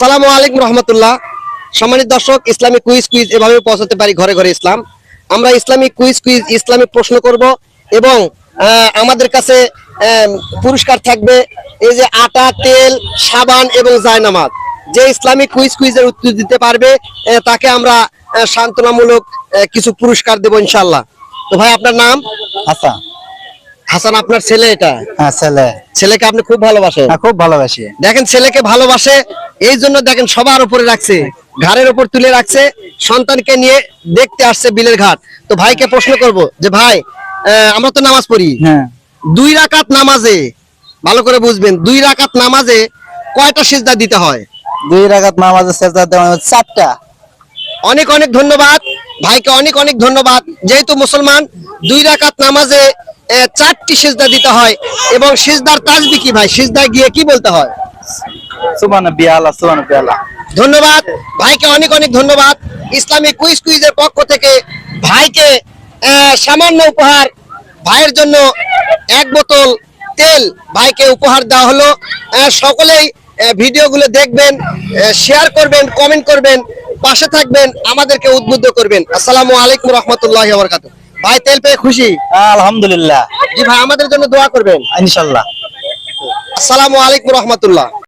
আসসালামু আলাইকুম রহমতুল্লাহ। সম্মানিত দর্শক, ইসলামিক কুইজ এভাবে পৌঁছাতে পারি ঘরে ঘরে ইসলাম। আমরা ইসলামিক কুইজ ইসলামিক প্রশ্ন করব এবং আমাদের কাছে পুরস্কার থাকবে এই যে আটা, তেল, সাবান এবং জায়নামাজ। যে ইসলামিক কুইজের উত্তর দিতে পারবে তাকে আমরা সান্ত্বনামূলক কিছু পুরস্কার দেব ইনশাআল্লাহ। তো ভাই, আপনার নাম? হাসান। হাসান, আপনার ছেলে এটা? হ্যাঁ, ছেলে। ছেলেকে আপনি খুব ভালোবাসেন? হ্যাঁ, খুব ভালোবাসি। দেখেন, ছেলেকে ভালোবাসে এই জন্য দেখেন সবার উপরে রাখছে, ঘাড়ের উপর তুলে রাখছে, সন্তানকে নিয়ে দেখতে আসছে বিলের ঘাট। তো ভাইকে প্রশ্ন করব যে ভাই, আমরা তো নামাজ পড়ি, হ্যাঁ, 2 রাকাত নামাজে, ভালো করে বুঝবেন, 2 রাকাত নামাজে কয়টা সিজদা দিতে হয়? 2 রাকাত নামাজে সিজদা দেওয়া হয় 4টা। অনেক অনেক ধন্যবাদ ভাইকে, অনেক অনেক ধন্যবাদ। যেহেতু মুসলমান, 2 রাকাত নামাজে 4টি সিজদা দিতে হয়। এবং সিজদার তাসবিহ কি ভাই? সিজদায় গিয়ে কি বলতে হয়? সুবহানাল্লাহ, সুবহানাল্লাহ। ধন্যবাদ ভাইকে, অনেক অনেক ধন্যবাদ। ইসলামিক কুইজের পক্ষ থেকে ভাইকে সামান্য উপহার, ভাইয়ের জন্য 1 বোতল তেল ভাইকে উপহার দেওয়া হলো। সকলেই ভিডিওগুলো দেখবেন, শেয়ার করবেন, কমেন্ট করবেন, পাশে থাকবেন, আমাদেরকে উদ্বুদ্ধ করবেন। আসসালামু আলাইকুম রহমতুল্লাহি ওয়া বারাকাতুহু। ভাই, তেল পেয়ে খুশি? আলহামদুলিল্লাহ। জি ভাই, আমাদের জন্য দোয়া করবেন ইনশাআল্লাহ। আসসালামু আলাইকুম রহমতুল্লাহ।